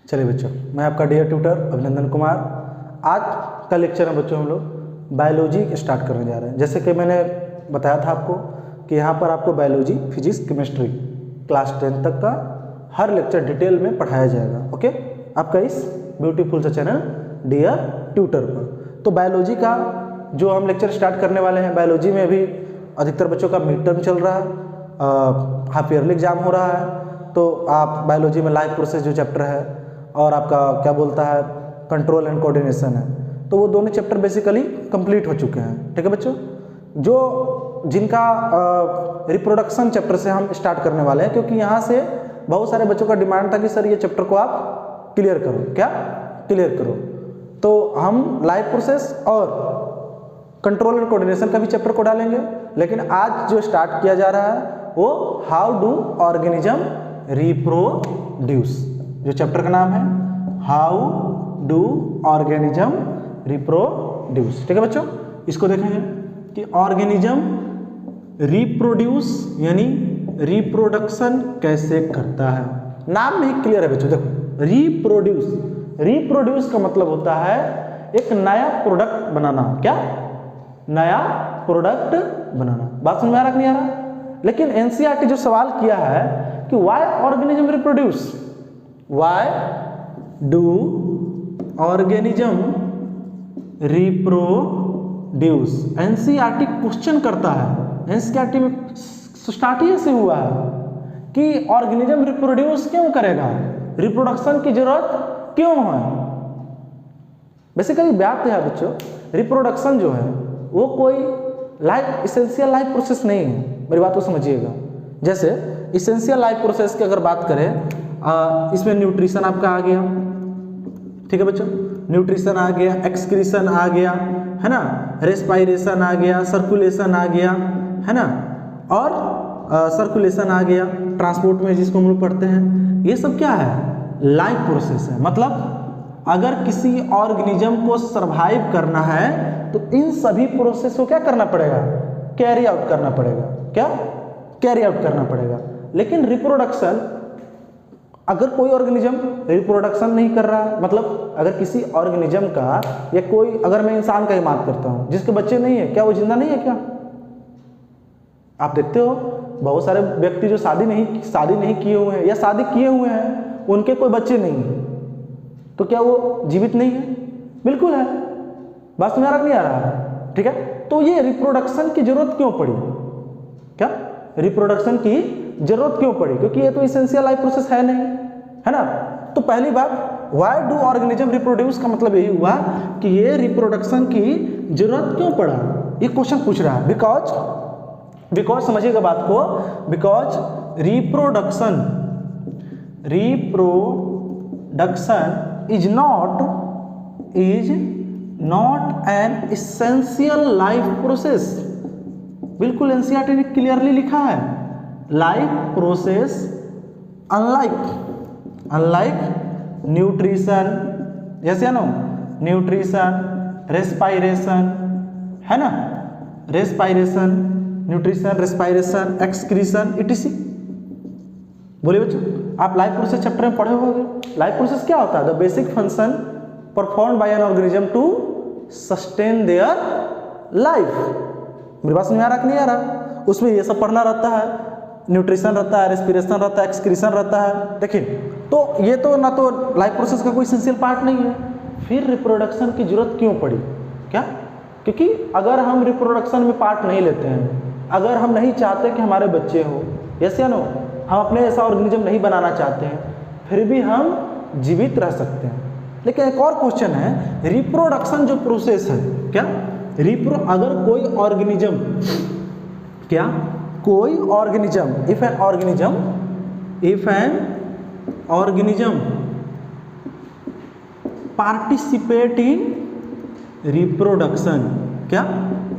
चलिए बच्चों, मैं आपका डियर ट्यूटर अभिनंदन कुमार। आज का लेक्चर में बच्चों हम लोग बायोलॉजी स्टार्ट करने जा रहे हैं। जैसे कि मैंने बताया था आपको कि यहाँ पर आपको बायोलॉजी, फिजिक्स, केमिस्ट्री क्लास 10 तक का हर लेक्चर डिटेल में पढ़ाया जाएगा। ओके, आपका इस ब्यूटीफुल सा चैनल डियर ट्यूटर पर। तो बायोलॉजी का जो हम लेक्चर स्टार्ट करने वाले हैं, बायोलॉजी में अभी अधिकतर बच्चों का मिड टर्म चल रहा है, हाफ ईयरली एग्जाम हो रहा है। तो आप बायोलॉजी में लाइफ प्रोसेस जो चैप्टर है और आपका क्या बोलता है कंट्रोल एंड कोऑर्डिनेशन है, तो वो दोनों चैप्टर बेसिकली कंप्लीट हो चुके हैं। ठीक है बच्चों, जो जिनका रिप्रोडक्शन चैप्टर से हम स्टार्ट करने वाले हैं, क्योंकि यहाँ से बहुत सारे बच्चों का डिमांड था कि सर ये चैप्टर को आप क्लियर करो। क्या क्लियर करो? तो हम लाइफ प्रोसेस और कंट्रोल एंड कोऑर्डिनेशन का भी चैप्टर को डालेंगे, लेकिन आज जो स्टार्ट किया जा रहा है वो हाउ डू ऑर्गेनिज्म रिप्रोड्यूस, जो चैप्टर का नाम है हाउ डू ऑर्गेनिज्म रिप्रोड्यूस। ठीक है बच्चों, इसको देखेंगे कि ऑर्गेनिज्म रिप्रोड्यूस यानी रिप्रोडक्शन कैसे करता है। नाम में ही क्लियर है बच्चों, देखो रिप्रोड्यूस, रिप्रोड्यूस का मतलब होता है एक नया प्रोडक्ट बनाना। क्या? नया प्रोडक्ट बनाना। बात समझ में आ रहा कि नहीं आ रहा? लेकिन एनसीईआरटी जो सवाल किया है कि why organism reproduce, why do organism reproduce, NCERT question करता है। एनसीईआरटी में स्टार्ट ही ऐसे हुआ है कि ऑर्गेनिज्म रिप्रोड्यूस क्यों करेगा, रिप्रोडक्शन की जरूरत क्यों है। बेसिकली बात है बच्चों, रिप्रोडक्शन जो है वो कोई लाइफ इसेंशियल लाइफ प्रोसेस नहीं है। मेरी बात को समझिएगा। जैसे इसेंशियल लाइफ प्रोसेस की अगर बात करें, इसमें न्यूट्रिशन आपका आ गया, ठीक है बच्चों, न्यूट्रिशन आ गया, एक्सक्रीशन आ गया, है ना, रेस्पायरेशन आ गया, सर्कुलेशन आ गया, है ना, और सर्कुलेशन आ गया, ट्रांसपोर्ट में जिसको हम लोग पढ़ते हैं, ये सब क्या है? लाइफ प्रोसेस है। मतलब अगर किसी ऑर्गेनिज्म को सरवाइव करना है तो इन सभी प्रोसेस को क्या करना पड़ेगा? कैरी आउट करना पड़ेगा। क्या? कैरी आउट करना पड़ेगा। लेकिन रिप्रोडक्शन, अगर कोई ऑर्गेनिज्म रिप्रोडक्शन नहीं कर रहा है, मतलब अगर किसी ऑर्गेनिज्म का या कोई, अगर मैं इंसान का ही बात करता हूं जिसके बच्चे नहीं है, क्या वो जिंदा नहीं है? क्या आप देखते हो बहुत सारे व्यक्ति जो शादी नहीं किए हुए हैं या शादी किए हुए हैं, उनके कोई बच्चे नहीं है, तो क्या वो जीवित नहीं है? बिल्कुल है। बात समझ आ रहा नहीं आ रहा है? ठीक है, तो ये रिप्रोडक्शन की जरूरत क्यों पड़ी? क्या रिप्रोडक्शन की जरूरत क्यों पड़ी? क्योंकि ये तो इसेंशियल लाइफ प्रोसेस है नहीं, है ना। तो पहली बात, व्हाई डू ऑर्गेनिज्म रिप्रोड्यूस का मतलब यही हुआ कि ये रिप्रोडक्शन की जरूरत क्यों पड़ा, ये क्वेश्चन पूछ रहा है। बिकॉज समझिएगा बात को, because reproduction is not an essential life process. बिल्कुल एनसीईआरटी ने क्लियरली लिखा है, लाइफ प्रोसेस अनलाइक न्यूट्रिशन, जैसे है ना, न्यूट्रिशन, रेस्पायरेशन, है ना, respiration, nutrition, respiration, excretion, etc.. बोलिए बच्चों, आप लाइफ प्रोसेस चैप्टर में पढ़े होंगे। लाइफ प्रोसेस क्या होता है? The basic function performed by an organism to sustain their life. मेरी बात समझ में आ रहा कि नहीं आ रहा? उसमें ये सब पढ़ना रहता है, न्यूट्रिशन रहता है, रेस्पिरेशन रहता है, एक्सक्रीशन रहता है। देखिए, तो ये तो ना तो लाइफ प्रोसेस का कोई एसेंशियल पार्ट नहीं है। फिर रिप्रोडक्शन की जरूरत क्यों पड़ी? क्या? क्योंकि अगर हम रिप्रोडक्शन में पार्ट नहीं लेते हैं, अगर हम नहीं चाहते कि हमारे बच्चे हो, यस या नो, हम अपने ऐसा ऑर्गेनिज्म नहीं बनाना चाहते हैं, फिर भी हम जीवित रह सकते हैं। लेकिन एक और क्वेश्चन है, रिप्रोडक्शन जो प्रोसेस है, क्या अगर कोई ऑर्गेनिज्म, क्या कोई organism, if an organism participate in reproduction, क्या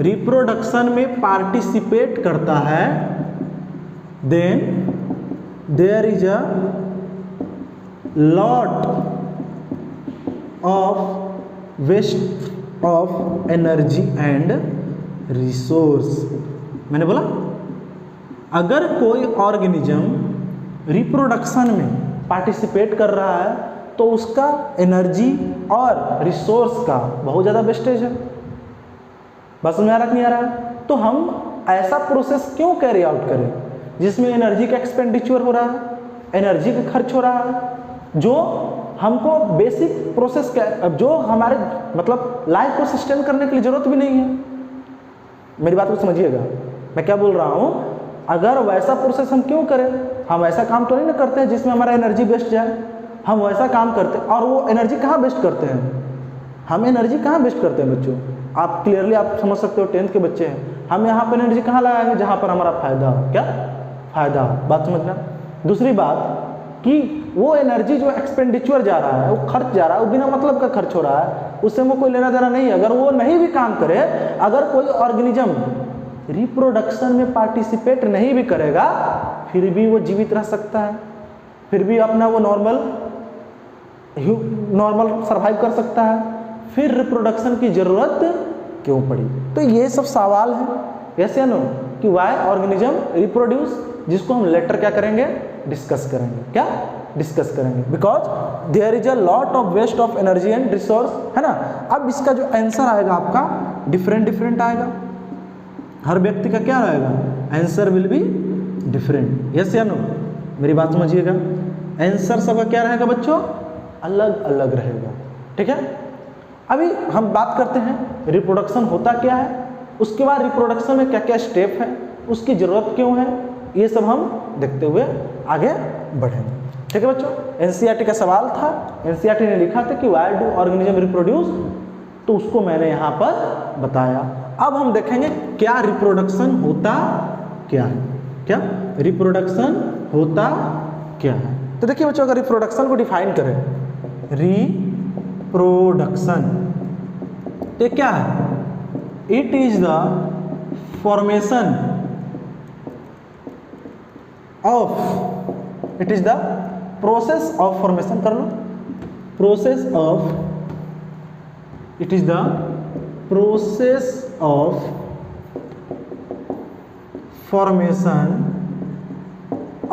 रिप्रोडक्शन में पार्टिसिपेट करता है, then there is a lot of waste of energy and resource. मैंने बोला अगर कोई ऑर्गेनिज्म रिप्रोडक्शन में पार्टिसिपेट कर रहा है तो उसका एनर्जी और रिसोर्स का बहुत ज़्यादा वेस्टेज है। बस में आ रहा कि नहीं आ रहा? तो हम ऐसा प्रोसेस क्यों कैरी आउट करें जिसमें एनर्जी का एक्सपेंडिचर हो रहा है, एनर्जी का खर्च हो रहा है, जो हमको बेसिक प्रोसेस जो हमारे मतलब लाइफ को सस्टेन करने के लिए जरूरत भी नहीं है। मेरी बात को समझिएगा, मैं क्या बोल रहा हूँ। अगर वैसा प्रोसेस हम क्यों करें, हम ऐसा काम तो नहीं ना करते हैं जिसमें हमारा एनर्जी वेस्ट जाए। हम वैसा काम करते हैं, और वो एनर्जी कहाँ वेस्ट करते हैं, हम एनर्जी कहाँ वेस्ट करते हैं बच्चों? आप क्लियरली आप समझ सकते हो, 10th के बच्चे हैं, हम यहाँ पर एनर्जी कहाँ लगाएंगे? जहाँ पर हमारा फायदा हो। क्या फायदा? बात समझना। दूसरी बात कि वो एनर्जी जो एक्सपेंडिचर जा रहा है, वो खर्च जा रहा है, वो बिना मतलब का खर्च हो रहा है, उससे वो कोई लेना देना नहीं है। अगर वो नहीं भी काम करे, अगर कोई ऑर्गेनिज्म रिप्रोडक्शन में पार्टिसिपेट नहीं भी करेगा, फिर भी वो जीवित रह सकता है, फिर भी अपना वो नॉर्मल सर्वाइव कर सकता है, फिर रिप्रोडक्शन की जरूरत क्यों पड़ी? तो ये सब सवाल है, यस या नो, कि वाई ऑर्गेनिज्म रिप्रोड्यूस, जिसको हम लेटर क्या करेंगे, डिस्कस करेंगे। क्या डिस्कस करेंगे? Because there is a lot of waste of energy and resource, है ना। अब इसका जो आंसर आएगा आपका डिफरेंट डिफरेंट आएगा, हर व्यक्ति का क्या रहेगा, answer will be different, yes या नो। मेरी बात समझिएगा, आंसर सबका क्या रहेगा बच्चों, अलग अलग रहेगा, ठीक है। अभी हम बात करते हैं रिप्रोडक्शन होता क्या है, उसके बाद रिप्रोडक्शन में क्या क्या स्टेप है, उसकी जरूरत क्यों है, ये सब हम देखते हुए आगे बढ़ेंगे, ठीक है बच्चों। एनसीईआरटी का सवाल था, एनसीईआरटी ने लिखा था कि व्हाई डू ऑर्गेनिज्म रिप्रोड्यूस, तो उसको मैंने यहाँ पर बताया। अब हम देखेंगे क्या रिप्रोडक्शन होता क्या है, क्या रिप्रोडक्शन होता क्या है। तो देखिए बच्चों, अगर रिप्रोडक्शन को डिफाइन करें, रिप्रोडक्शन तो क्या है, it is the formation of, it is the process of formation, कर लो, process of, it is the process of formation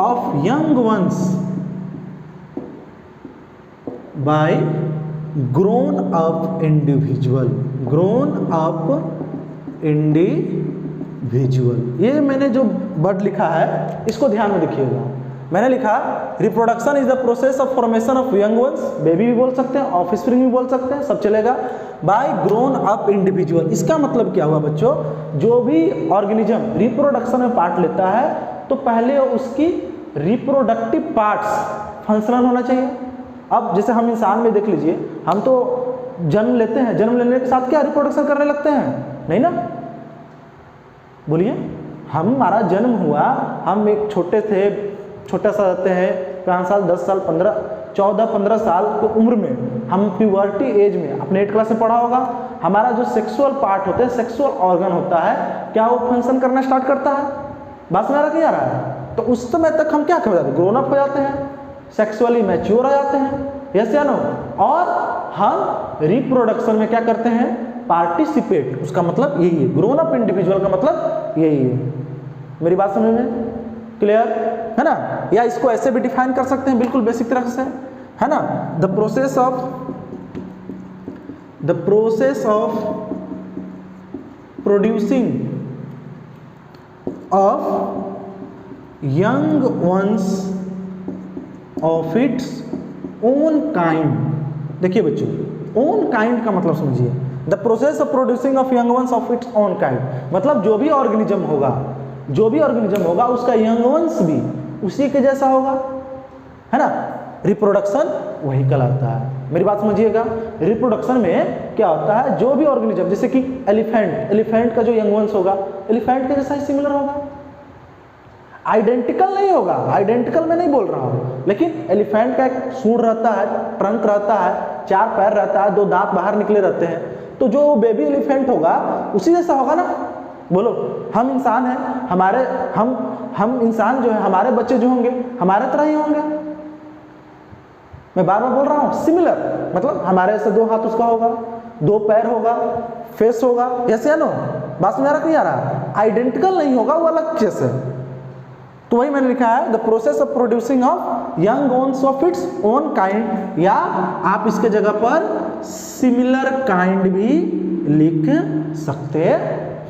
of young ones by grown up individual, grown up individual. ये मैंने जो word लिखा है इसको ध्यान में देखिएगा। मैंने लिखा reproduction is the process of formation of young once, baby भी बोल सकते हैं, ऑफस्प्रिंग भी बोल सकते हैं, सब चलेगा, बाय ग्रोन अप इंडिविजुअल। इसका मतलब क्या हुआ बच्चों, जो भी ऑर्गेनिज्म रिप्रोडक्शन में पार्ट लेता है तो पहले उसकी रिप्रोडक्टिव पार्ट्स फंक्शनल होना चाहिए। अब जैसे हम इंसान में देख लीजिए, हम तो जन्म लेते हैं, जन्म लेने के साथ क्या रिप्रोडक्शन करने लगते हैं, नहीं ना, बोलिए। हमारा जन्म हुआ, हम एक छोटे थे, छोटा सा रहते हैं, 5 साल 10 साल 15 14-15 साल की उम्र में, हम प्यूबर्टी एज में, अपने 8th क्लास में पढ़ा होगा, हमारा जो सेक्सुअल पार्ट होते हैं, सेक्सुअल ऑर्गन होता है, क्या वो फंक्शन करना स्टार्ट करता है? बात में आ रहा है? तो उस समय तक हम क्या कर जाते हैं, ग्रोन अप हो जाते हैं, सेक्सुअली मैच्योर हो जाते हैं, यस या नो। और हम रिप्रोडक्शन में क्या करते हैं, पार्टिसिपेट। उसका मतलब यही है, ग्रोन अप इंडिविजुअल का मतलब यही है। मेरी बात समझ में क्लियर है ना? या इसको ऐसे भी डिफाइन कर सकते हैं बिल्कुल बेसिक तरह से, है ना। The process of producing of young once of its own kind. देखिए बच्चों, ओन काइंड का मतलब समझिए, the process of producing of young once of its own kind, मतलब जो भी ऑर्गेनिज्म होगा, जो भी ऑर्गेनिज्म होगा उसका यंग वंस भी उसी के जैसा होगा, है ना। रिप्रोडक्शन वही कहलाता है। मेरी बात समझिएगा, रिप्रोडक्शन में क्या होता है, जो भी ऑर्गेनिज्म, जैसे कि एलिफेंट का जो यंग वंस होगा एलिफेंट के जैसा ही सिमिलर होगा, आइडेंटिकल नहीं होगा, आइडेंटिकल मैं नहीं बोल रहा हूँ, लेकिन एलिफेंट का एक सूंड रहता है, ट्रंक रहता है, 4 पैर रहता है, 2 दांत बाहर निकले रहते हैं, तो जो बेबी एलिफेंट होगा उसी जैसा होगा ना। बोलो, हम इंसान हैं, हमारे हम इंसान जो है, हमारे बच्चे जो होंगे हमारे तरह ही होंगे। मैं बार बार बोल रहा हूँ, सिमिलर, मतलब हमारे ऐसे 2 हाथ उसका होगा, 2 पैर होगा, फेस होगा, यस या नो। बात समझ आ रहा नहीं आ रहा? आइडेंटिकल नहीं होगा, वो अलग चीज है, तो वही मैंने लिखा है the process of producing of young ones of its own kind, या आप इसके जगह पर सिमिलर काइंड भी लिख सकते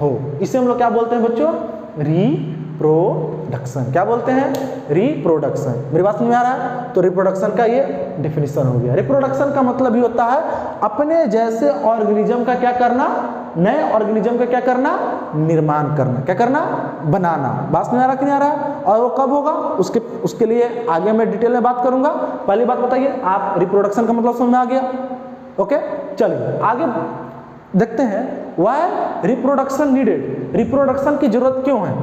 हो। इसे हम लोग क्या बोलते हैं बच्चों? रिप्रोडक्शन। क्या बोलते हैं? रिप्रोडक्शन। मेरी बात समझ में आ रहा है? तो रिप्रोडक्शन का ये डिफिनीशन हो गया। रिप्रोडक्शन का मतलब ही होता है अपने जैसे ऑर्गेनिज्म का क्या करना, नए ऑर्गेनिज्म का क्या करना, निर्माण करना। क्या करना? बनाना। बात समझ में आ रहा कि नहीं आ रहा? और वो कब होगा उसके लिए आगे मैं डिटेल में बात करूंगा। पहली बात बताइए, आप रिप्रोडक्शन का मतलब समझ में आ गया? ओके, चलिए आगे देखते हैं। Why reproduction needed? रिप्रोडक्शन की जरूरत क्यों है?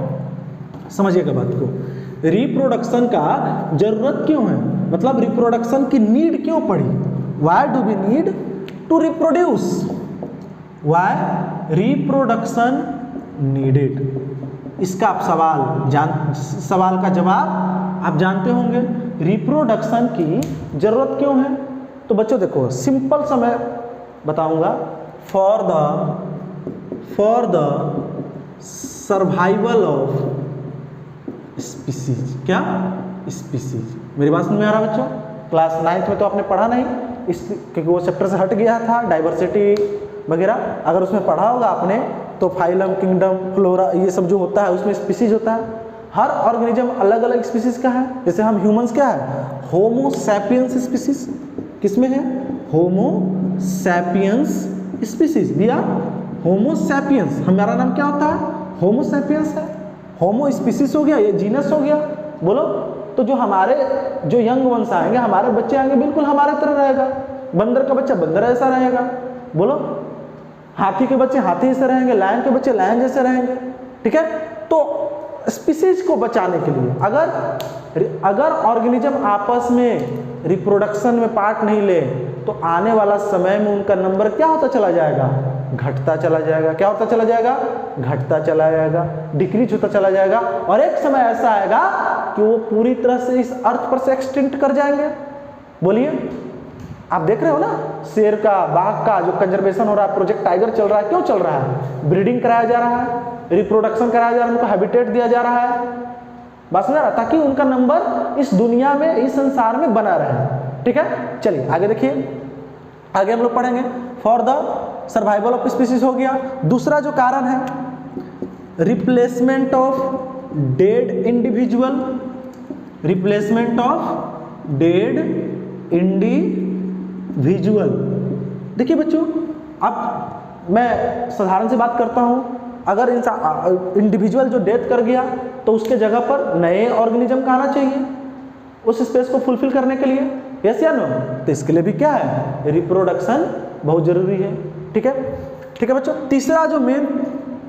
समझिएगा बात को। रिप्रोडक्शन का जरूरत क्यों है, मतलब रिप्रोडक्शन की नीड क्यों पड़ी? Why do we need to reproduce? Why reproduction needed? इसका आप सवाल का जवाब आप जानते होंगे। रिप्रोडक्शन की जरूरत क्यों है? तो बच्चों देखो, सिंपल सा मैं बताऊंगा। For the survival of species. क्या? स्पीसीज। मेरी बात समझ में आ रहा है बच्चों? क्लास 9th में तो आपने पढ़ा नहीं, क्योंकि वो चैप्टर से हट गया था, डाइवर्सिटी वगैरह। अगर उसमें पढ़ा होगा आपने तो फाइलम, किंगडम, फ्लोरा, ये सब जो होता है उसमें स्पीसीज होता है। हर ऑर्गेनिज्म अलग अलग स्पीसीज का है। जैसे हम ह्यूमंस क्या है? Homo sapiens species. किसमें है? Homo sapiens species. दिया होमो सैपियंस, हमारा नाम क्या होता है? होमो सैपियंस है। होमो स्पीसीज हो गया, ये जीनस हो गया। बोलो, तो जो हमारे जो यंग वंश आएंगे, हमारे बच्चे आएंगे, बिल्कुल हमारे तरह रहेगा। बंदर का बच्चा बंदर जैसा रहेगा। बोलो, हाथी के बच्चे हाथी जैसे रहेंगे, लायन के बच्चे लायन जैसे रहेंगे। ठीक है, तो स्पीसीज को बचाने के लिए अगर ऑर्गेनिज्म आपस में रिप्रोडक्शन में पार्ट नहीं ले, तो आने वाला समय में उनका नंबर क्या होता चला जाएगा? घटता चला जाएगा। क्या होता चला जाएगा? घटता चला जाएगा, डिक्रीज होता चला जाएगा। और एक समय ऐसा आएगा कि वो पूरी तरह से इस अर्थ पर से एक्सटिंक्ट कर जाएंगे। बोलिए, आप देख रहे हो ना, शेर का, बाघ का जो कंजर्वेशन हो रहा है, प्रोजेक्ट टाइगर चल रहा है। क्यों चल रहा है? ब्रीडिंग कराया जा रहा है, रिप्रोडक्शन कराया जा रहा है, उनको हैबिटेट दिया जा रहा है। बस समझ रहा, ताकि उनका नंबर इस दुनिया में, इस संसार में बना रहे। ठीक है, चलिए आगे देखिए। आगे हम लोग पढ़ेंगे for the survival of species हो गया। दूसरा जो कारण है, replacement of dead individual. Replacement of dead individual. देखिए बच्चों, अब मैं साधारण सी बात करता हूं। अगर इंडिविजुअल जो डेथ कर गया, तो उसके जगह पर नए ऑर्गेनिज्म का आना चाहिए उस स्पेस को फुलफिल करने के लिए। यस या नो? तो इसके लिए भी क्या है? रिप्रोडक्शन बहुत जरूरी है। ठीक है, ठीक है बच्चों। तीसरा जो मेन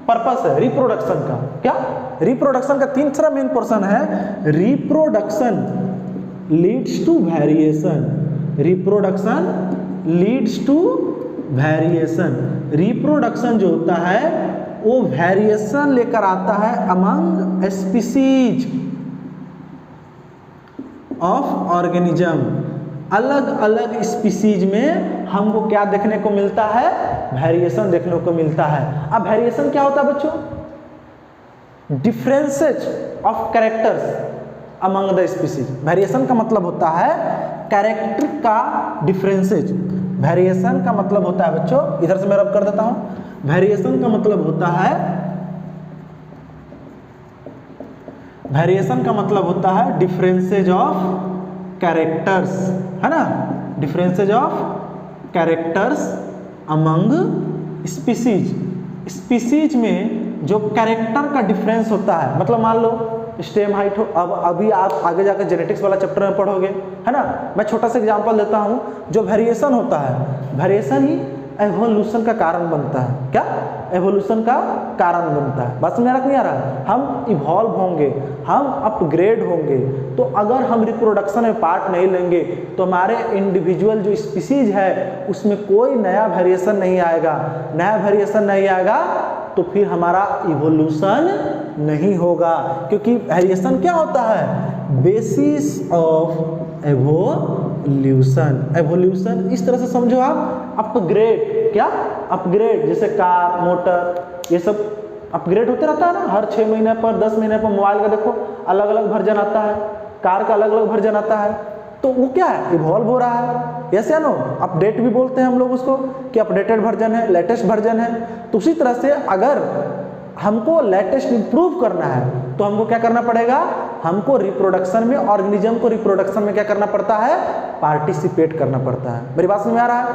पर्पस है रिप्रोडक्शन का, क्या? रिप्रोडक्शन का तीसरा मेन पोर्शन है reproduction leads to variation. Reproduction leads to variation. Reproduction जो होता है वो वेरिएशन लेकर आता है अमंग स्पीसीज ऑफ ऑर्गेनिज्म। अलग अलग स्पीसीज में हमको क्या देखने को मिलता है? वेरिएशन देखने को मिलता है। अब वेरिएशन क्या होता है बच्चों? Differences of characters among the species. Variation का मतलब होता है कैरेक्टर का डिफरेंसेज। वेरिएशन का मतलब होता है बच्चों, इधर से मैं रब कर देता हूं। वेरिएशन का मतलब होता है, वेरिएशन का मतलब होता है डिफरेंसेज ऑफ कैरेक्टर्स, है ना? Differences of characters among species. Species में जो कैरेक्टर का डिफरेंस होता है, मतलब मान लो स्टेम हाइट हो, अब अभी आप आगे जाकर जेनेटिक्स वाला चैप्टर में पढ़ोगे, है ना? मैं छोटा सा एग्जांपल देता हूं। जो वेरिएशन होता है, वेरिएशन ही एवोल्यूशन का कारण बनता है। क्या? एवोल्यूशन का कारण बनता है। बात समझ आ रहा नहीं आ रहा? हम इवॉल्व होंगे, हम अपग्रेड होंगे, तो अगर हम रिप्रोडक्शन में पार्ट नहीं लेंगे, तो हमारे इंडिविजुअल जो स्पीसीज है उसमें कोई नया वेरिएशन नहीं आएगा। नया वेरिएशन नहीं आएगा तो फिर हमारा इवोल्यूशन नहीं होगा, क्योंकि वेरिएशन क्या होता है? Basis of evolution. एवोल्यूशन इस तरह से समझो आप, अपग्रेड। क्या? अपग्रेड। जैसे कार, मोटर, ये सब अपग्रेड होते रहता है ना, हर 6 महीने पर 10 महीने पर मोबाइल का देखो अलग अलग वर्जन आता है, कार का अलग अलग वर्जन आता है, तो वो क्या है, इवॉल्व हो रहा है, यस या नो, अपडेट भी बोलते हैं हम लोग उसको कि अपडेटेड वर्जन है, लेटेस्ट वर्जन है। तो उसी तरह से अगर हमको लेटेस्ट इंप्रूव करना है तो हमको क्या करना पड़ेगा, हमको रिप्रोडक्शन में, ऑर्गेनिज्म को रिप्रोडक्शन में क्या करना पड़ता है, पार्टिसिपेट करना पड़ता है। मेरी बात समझ में आ रहा है?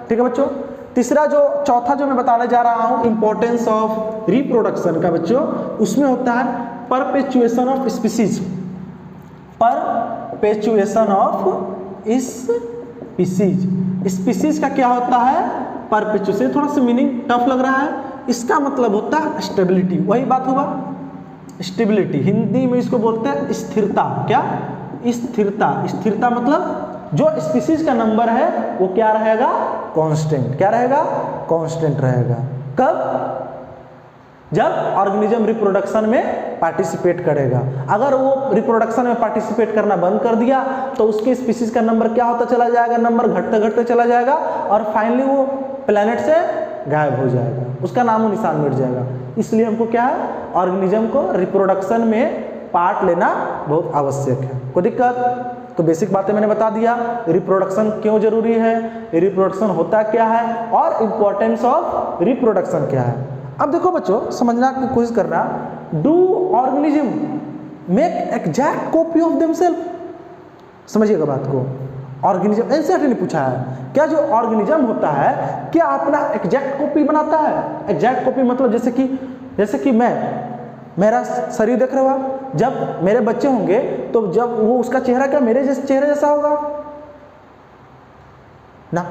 ठीक है बच्चों। तीसरा जो चौथा जो मैं बताने जा रहा हूं इंपॉर्टेंस ऑफ रिप्रोडक्शन का बच्चों, उसमें होता है perpetuation of species. Perpetuation of species, species का क्या होता है, परपेचुएशन। थोड़ा सा मीनिंग टफ लग रहा है, इसका मतलब होता है स्टेबिलिटी, वही बात हुआ स्टेबिलिटी, हिंदी में इसको बोलते हैं स्थिरता। क्या? स्थिरता। स्थिरता मतलब जो स्पीसीज का नंबर है वो क्या रहेगा, कांस्टेंट। क्या रहेगा, कांस्टेंट रहेगा। कब? जब ऑर्गेनिज्म रिप्रोडक्शन में पार्टिसिपेट करेगा। अगर वो रिप्रोडक्शन में पार्टिसिपेट करना बंद कर दिया तो उसके स्पीसीज का नंबर क्या होता चला जाएगा, नंबर घटते घटते चला जाएगा और फाइनली वो प्लेनेट से गायब हो जाएगा, उसका नामो निशान मिट जाएगा। इसलिए हमको क्या है, ऑर्गेनिज्म को रिप्रोडक्शन में पार्ट लेना बहुत आवश्यक है। कोई दिक्कत? तो बेसिक बातें मैंने बता दिया, रिप्रोडक्शन क्यों जरूरी है, रिप्रोडक्शन होता क्या है और इंपॉर्टेंस ऑफ रिप्रोडक्शन क्या है। अब देखो बच्चों, समझना की कोशिश करना, do organism make exact copy of themselves? समझिएगा बात को, ऑर्गेनिज्म एनसीईआरटी ने पूछा है, क्या जो ऑर्गेनिज्म होता है क्या अपना एग्जैक्ट कॉपी बनाता है? एग्जैक्ट कॉपी मतलब जैसे कि मेरा शरीर देख रहे हो, जब मेरे बच्चे होंगे तो जब वो उसका चेहरा क्या मेरे चेहरे जैसा होगा ना?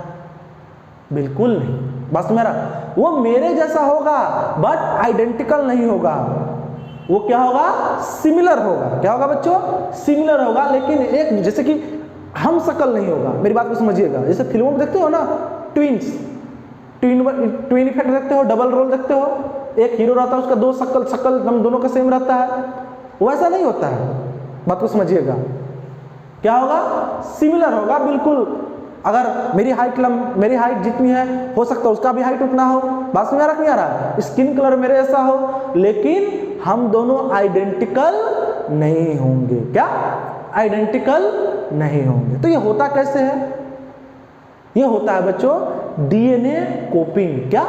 बिल्कुल नहीं। बस मेरा वो मेरे जैसा होगा बट आइडेंटिकल नहीं होगा। वो क्या होगा, सिमिलर होगा। क्या होगा बच्चों, सिमिलर होगा, लेकिन एक जैसे कि हम शकल नहीं होगा। मेरी बात को समझिएगा, जैसे फिल्मों में देखते हो ना, ट्विन इफेक्ट देखते हो, डबल रोल देखते हो, एक हीरो रहता है उसका दो शकल हम दोनों का सेम रहता है, वैसा नहीं होता है। बात को समझिएगा, क्या होगा, सिमिलर होगा बिल्कुल। अगर मेरी हाइट जितनी है हो सकता है उसका भी हाइट उतना हो। बात में नहीं आ रहा है, स्किन कलर मेरे ऐसा हो, लेकिन हम दोनों आइडेंटिकल नहीं होंगे। क्या? आइडेंटिकल नहीं होंगे। तो ये होता कैसे है? ये होता है बच्चों डीएनए कोपिंग। क्या?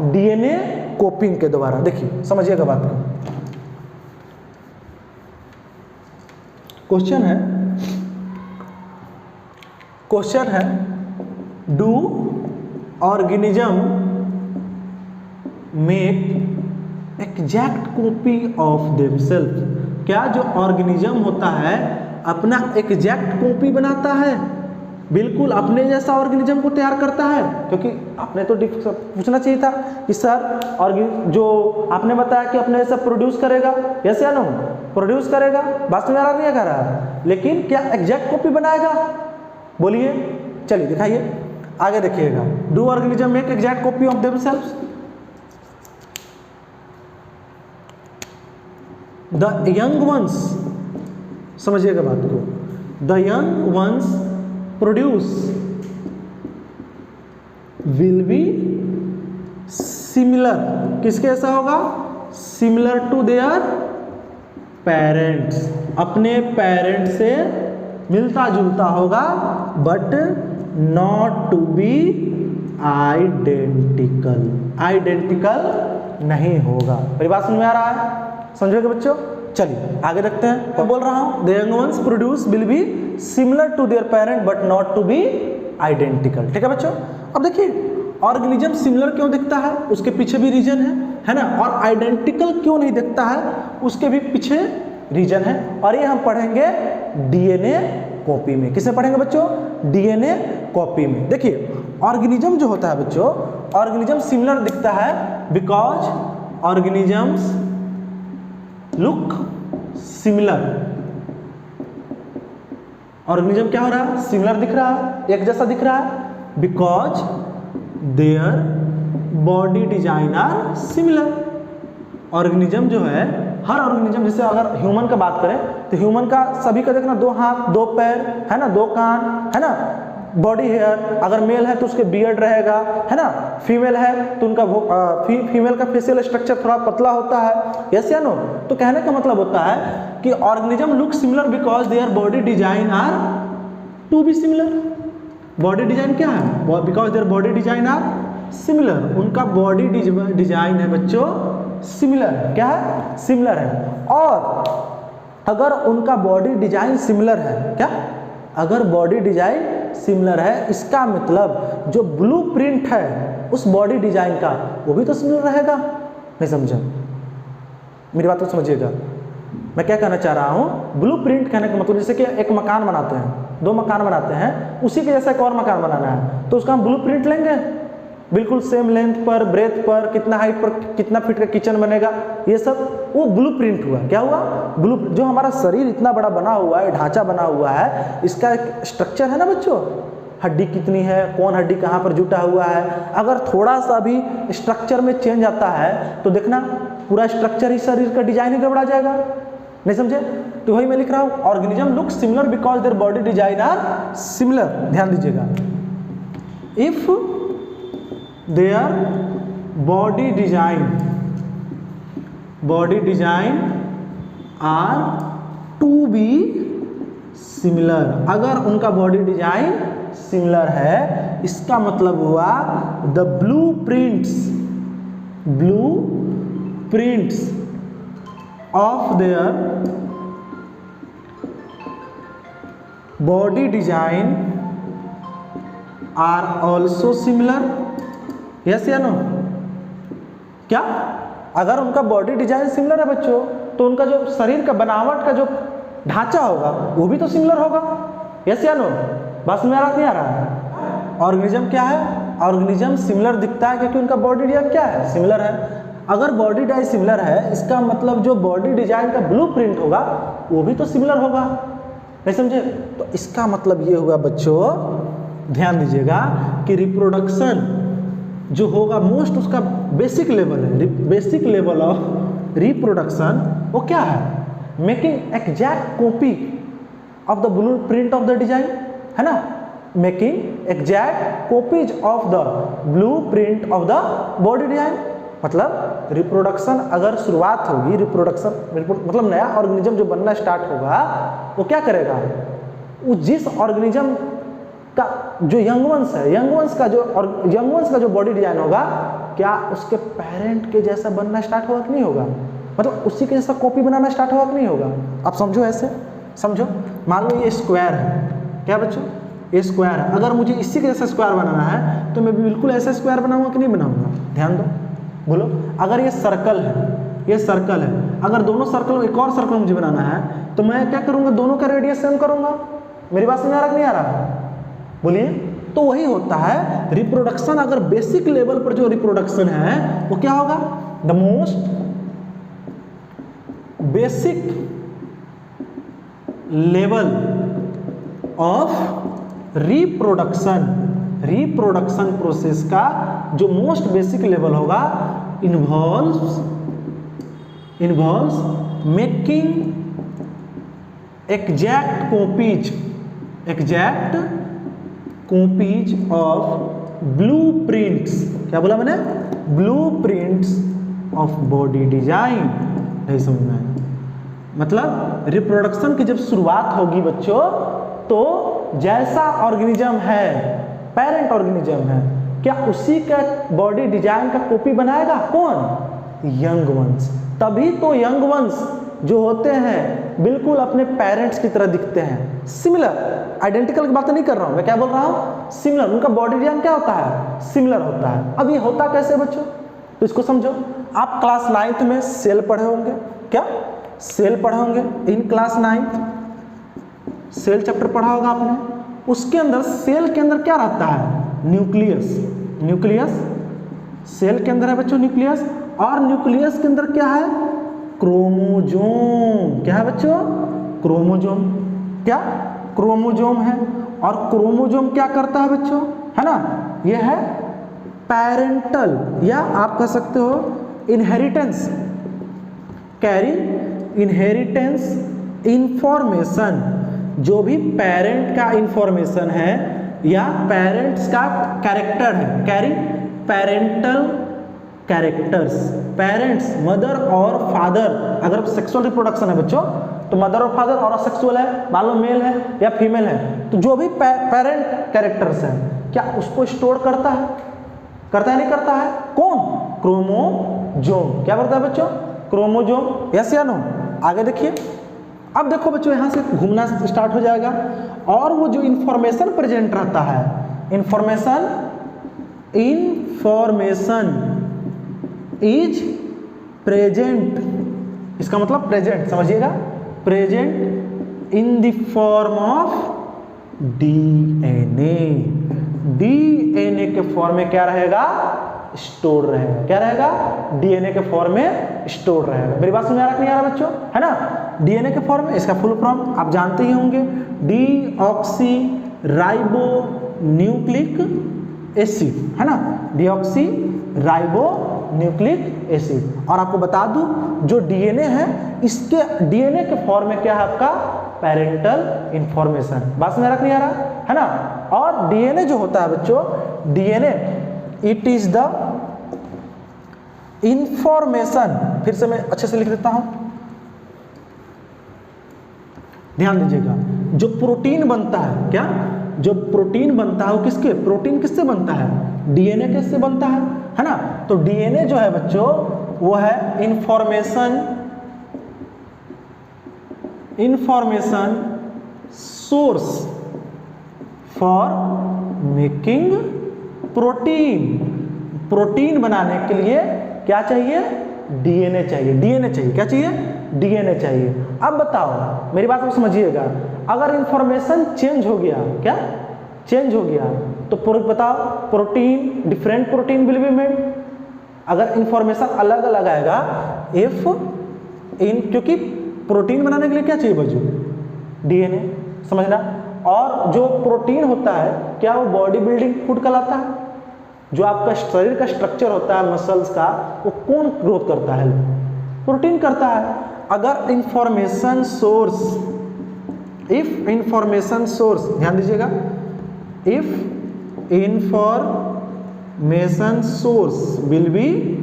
डीएनए कोपिंग के द्वारा। देखिए समझिएगा बात को। क्वेश्चन है do organism make exact copy of themselves? क्या जो ऑर्गेनिज्म होता है अपना एग्जैक्ट कॉपी बनाता है, बिल्कुल अपने जैसा ऑर्गेनिज्म को तैयार करता है? क्योंकि आपने तो पूछना चाहिए था कि सर जो आपने बताया कि अपने जैसा प्रोड्यूस करेगा, यस या नो, प्रोड्यूस करेगा, बात में आ रहा नहीं कर रहा है, लेकिन क्या एग्जैक्ट कॉपी बनाएगा? बोलिए, चलिए दिखाइए, आगे देखिएगा। Do organism make exact copy of themselves? The young ones, समझिएगा बात को, the young ones produce will be similar, किसके ऐसा होगा? सिमिलर टू देयर पेरेंट्स, अपने पेरेंट से मिलता जुलता होगा, but not to be identical, identical नहीं होगा। मेरी बात समझ में आ रहा है? समझोगे बच्चों? चलिए आगे देखते हैं। मैं बोल रहा हूं the young ones produce will be similar to their parent but not to be identical. ठीक है बच्चों? अब देखिए ऑर्गेनिज्म सिमिलर क्यों दिखता है, उसके पीछे भी रीजन है ना, और आइडेंटिकल क्यों नहीं दिखता है, उसके भी पीछे रीजन है, और ये हम पढ़ेंगे डीएनए कॉपी में। किसे पढ़ेंगे बच्चों? डीएनए कॉपी में। देखिए ऑर्गेनिज्म जो होता है बच्चों, ऑर्गेनिज्म सिमिलर दिखता है because organisms look similar. Organism क्या हो रहा है? सिमिलर दिख रहा है, एक जैसा दिख रहा है, because their body design are similar. Organism जो है, हर ऑर्गेनिज्म, जैसे अगर ह्यूमन का बात करें तो ह्यूमन का सभी का देखना, 2 हाथ 2 पैर है ना, 2 कान है ना, बॉडी हेयर, अगर मेल है तो उसके बियर्ड रहेगा, है ना। फीमेल है तो उनका फीमेल का फेशियल स्ट्रक्चर थोड़ा पतला होता है, यस या नो। तो कहने का मतलब होता है कि organism look similar because their body design are to be similar. Body design क्या है? Because their body design are similar, उनका बॉडी डिजाइन है बच्चों सिमिलर, क्या है? सिमिलर है। और अगर उनका बॉडी डिजाइन सिमिलर है, क्या? अगर बॉडी डिजाइन सिमिलर है, इसका मतलब जो ब्लूप्रिंट है उस बॉडी डिजाइन का वो भी तो सिमिलर रहेगा। नहीं समझा? मेरी बात तो समझिएगा, मैं क्या कहना चाह रहा हूँ। ब्लूप्रिंट कहने का मतलब जैसे कि एक मकान बनाते हैं, दो मकान बनाते हैं, उसी के जैसा एक और मकान बनाना है तो उसका हम ब्लूप्रिंट लेंगे, बिल्कुल सेम लेंथ पर, ब्रेथ पर, कितना हाइट पर, कितना फीट का किचन बनेगा, ये सब वो ब्लूप्रिंट हुआ। क्या हुआ? ब्लू। जो हमारा शरीर इतना बड़ा बना हुआ है, ढांचा बना हुआ है, इसका एक स्ट्रक्चर है ना बच्चों, हड्डी कितनी है, कौन हड्डी कहाँ पर जुटा हुआ है, अगर थोड़ा सा भी स्ट्रक्चर में चेंज आता है तो देखना पूरा स्ट्रक्चर ही, शरीर का डिजाइन ही गड़बड़ा जाएगा। नहीं समझे? तो वही मैं लिख रहा हूँ, organism look similar because their body design are similar. ध्यान दीजिएगा, if their body design are to be similar, अगर उनका बॉडी डिजाइन सिमिलर है, इसका मतलब हुआ the blueprints of their body design are also similar. Yes या नो? क्या? अगर उनका बॉडी डिजाइन सिमिलर है बच्चों तो उनका जो शरीर का बनावट का जो ढांचा होगा वो भी तो सिमिलर होगा। यस या नो? बस में आ रहा नहीं आ रहा है? ऑर्गेनिज्म क्या है? ऑर्गेनिज्म सिमिलर दिखता है क्योंकि उनका बॉडी डिजाइन क्या है? सिमिलर है। अगर बॉडी डिजाइन सिमिलर है, इसका मतलब जो बॉडी डिजाइन का ब्लूप्रिंट होगा वो भी तो सिमिलर होगा। नहीं समझे? तो इसका मतलब ये हुआ बच्चों, ध्यान दीजिएगा कि रिप्रोडक्शन जो होगा मोस्ट उसका बेसिक लेवल है, बेसिक लेवल ऑफ रिप्रोडक्शन वो क्या है? Making exact copy of the blueprint of the design, है ना। Making exact copies of the blueprint of the body design. मतलब रिप्रोडक्शन अगर शुरुआत होगी, रिप्रोडक्शन मतलब नया ऑर्गेनिज्म जो बनना स्टार्ट होगा वो क्या करेगा? वो जिस ऑर्गेनिज्म का जो यंगवंश है, यंगवंश का जो बॉडी डिजाइन होगा, क्या उसके पेरेंट के जैसा बनना स्टार्ट होगा कि नहीं होगा? मतलब उसी के जैसा कॉपी बनाना स्टार्ट होगा कि नहीं होगा? आप समझो, ऐसे समझो। मान लो ये स्क्वायर है, क्या बच्चों? ये स्क्वायर है। अगर मुझे इसी के जैसा स्क्वायर बनाना है तो मैं बिल्कुल ऐसा स्क्वायर बनाऊंगा कि नहीं बनाऊंगा? ध्यान दो, बोलो। अगर ये सर्कल है, ये सर्कल है, अगर दोनों सर्कल, एक और सर्कल मुझे बनाना है तो मैं क्या करूंगा? दोनों का रेडियस सेम करूंगा। मेरी बात समझ आ रहा कि नहीं आ रहा? बोलिए। तो वही होता है रिप्रोडक्शन। अगर बेसिक लेवल पर जो रिप्रोडक्शन है वो क्या होगा? The most basic level of reproduction process का जो मोस्ट बेसिक लेवल होगा involves making exact copies of blueprints. क्या बोला मैंने? Blueprints of body design. नहीं समझ में आया? मतलब रिप्रोडक्शन की जब शुरुआत होगी बच्चों तो जैसा ऑर्गेनिज्म है, पेरेंट ऑर्गेनिज्म है, क्या उसी का बॉडी डिजाइन का कॉपी बनाएगा कौन? Young ones. तभी तो यंग वंस जो होते हैं बिल्कुल अपने पेरेंट्स की तरह दिखते हैं, सिमिलर। आइडेंटिकल की बात नहीं कर रहा हूं मैं, क्या बोल रहा हूं? सिमिलर। उनका बॉडी डिजाइन क्या होता है? सिमिलर होता है। अब ये होता कैसे बच्चों? तो इसको समझो। आप क्लास 9th में सेल पढ़े होंगे, क्या? सेल पढ़े होंगे in class 9th। Cell chapter पढ़ा होगा आपने। उसके अंदर, सेल के अंदर क्या रहता है? न्यूक्लियस। सेल के अंदर है बच्चों न्यूक्लियस, और न्यूक्लियस के अंदर क्या है? क्रोमोजोम। क्या है बच्चों? क्रोमोजोम। क्या? क्रोमोजोम है। और क्रोमोजोम क्या करता है बच्चों? है ना, ये है पेरेंटल, या आप कह सकते हो इनहेरिटेंस, कैरी इनहेरिटेंस इंफॉर्मेशन। जो भी पेरेंट का इंफॉर्मेशन है या पेरेंट्स का कैरेक्टर है, पेरेंटल कैरेक्टर्स, पेरेंट्स मदर और फादर, अगर सेक्सुअल रिप्रोडक्शन है बच्चों तो मदर और फादर, और सेक्सुअल है मान लो मेल है या फीमेल है, तो जो भी पेरेंट कैरेक्टर्स है क्या उसको स्टोर करता है नहीं करता है? कौन? क्रोमोजोम। क्या करता है बच्चों? क्रोमोजोम। यस या नो? आगे देखिए, अब देखो बच्चों यहां से घूमना स्टार्ट हो जाएगा, और वो जो इंफॉर्मेशन प्रेजेंट रहता है, इंफॉर्मेशन इज प्रेजेंट, इसका मतलब प्रेजेंट, समझिएगा, present in the form of DNA. DNA के फॉर्म में क्या रहेगा? स्टोर रहेगा। क्या रहेगा? डीएनए के फॉर्म में स्टोर रहेगा। मेरी बात समझ आ रहा नहीं आ रहा बच्चों? है ना? डीएनए के फॉर्म में, इसका फुल फॉर्म आप जानते ही होंगे, डीऑक्सी राइबो न्यूक्लिक एसिड, है ना? Deoxy ribo nucleic acid. और आपको बता दूं जो डीएनए है, इसके डीएनए के फॉर्म में क्या है आपका? Parental information. बात समझ नहीं आ रहा है ना? और डीएनए जो होता है बच्चों, DNA it is the information, फिर से मैं अच्छे से लिख देता हूं, ध्यान दीजिएगा, जो प्रोटीन बनता है, क्या जो प्रोटीन बनता है वो किसके? प्रोटीन किससे बनता है? डीएनए किससे बनता है ना? तो डीएनए जो है बच्चों वो है information source for making protein. Protein बनाने के लिए क्या चाहिए? डीएनए चाहिए। डीएनए चाहिए, क्या चाहिए? डीएनए चाहिए। अब बताओ, मेरी बात को समझिएगा, अगर इंफॉर्मेशन चेंज हो गया, क्या चेंज हो गया, तो बताओ protein, different protein will be made. अगर इंफॉर्मेशन अलग अलग आएगा, क्योंकि प्रोटीन बनाने के लिए क्या चाहिए बच्चों? डीएनए, समझना। और जो प्रोटीन होता है क्या वो बॉडी बिल्डिंग फूड कहलाता है? जो आपका शरीर का स्ट्रक्चर होता है मसल्स का, वो कौन ग्रोथ करता है? प्रोटीन करता है। अगर information source, if information source, ध्यान दीजिएगा, if information source will be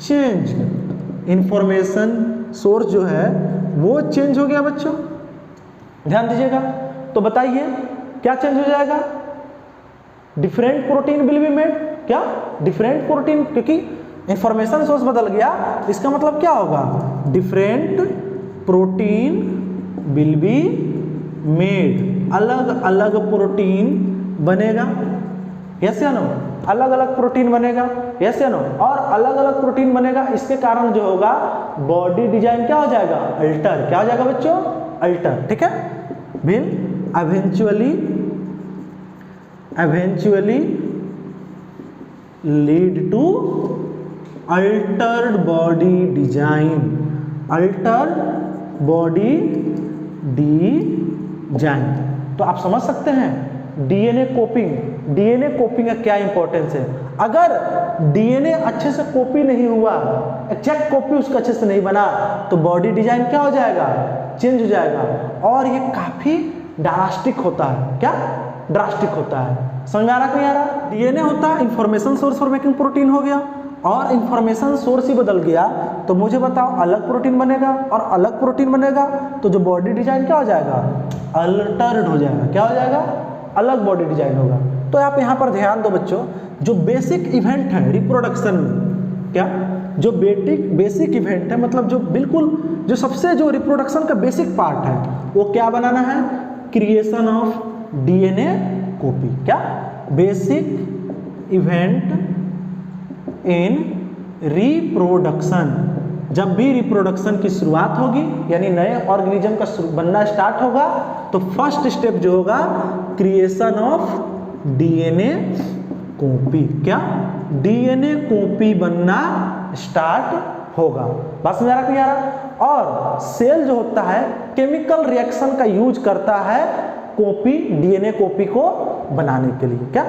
change, information source जो है वो चेंज हो गया बच्चों, ध्यान दीजिएगा, तो बताइए क्या चेंज हो जाएगा? Different protein will be made. क्या? डिफरेंट प्रोटीन, क्योंकि इंफॉर्मेशन सोर्स बदल गया, इसका मतलब क्या होगा? Different protein will be made, अलग अलग प्रोटीन बनेगा। यस या नो? अलग अलग प्रोटीन बनेगा। यस या नो? और अलग अलग प्रोटीन बनेगा, इसके कारण जो होगा बॉडी डिजाइन क्या हो जाएगा? अल्टर। क्या हो जाएगा बच्चों? अल्टर। ठीक है? Will eventually lead to altered body design, altered body design। तो आप समझ सकते हैं डीएनए कॉपिंग का क्या इंपॉर्टेंस है। अगर डीएनए अच्छे से कॉपी नहीं हुआ, एग्जैक्ट कॉपी उसका अच्छे से नहीं बना, तो बॉडी डिजाइन क्या हो जाएगा? चेंज हो जाएगा। और ये काफी ड्रास्टिक होता है। क्या? ड्रास्टिक होता है। समझ आ रहा नहीं आ रहा? डीएनए होता है information source for making protein, हो गया, और इंफॉर्मेशन सोर्स ही बदल गया, तो मुझे बताओ अलग प्रोटीन बनेगा, और अलग प्रोटीन बनेगा तो जो बॉडी डिजाइन क्या हो जाएगा? अल्टर्ड हो जाएगा। क्या हो जाएगा? अलग बॉडी डिजाइन होगा। तो आप यहाँ पर ध्यान दो बच्चों, जो बेसिक इवेंट है रिप्रोडक्शन में, क्या जो बेसिक इवेंट है, मतलब जो बिल्कुल जो सबसे जो रिप्रोडक्शन का बेसिक पार्ट है, वो क्या बनाना है? Creation of DNA copy. क्या? Basic event in reproduction. जब भी रिप्रोडक्शन की शुरुआत होगी, यानी नए ऑर्गेनिज्म का बनना स्टार्ट होगा, तो फर्स्ट स्टेप जो होगा क्रिएशन ऑफ डीएनए कॉपी। क्या? डीएनए कॉपी बनना स्टार्ट होगा। बात समझ आ रहा नहीं आ रहा? और सेल जो होता है केमिकल रिएक्शन का यूज करता है कॉपी, डीएनए कॉपी को बनाने के लिए। क्या?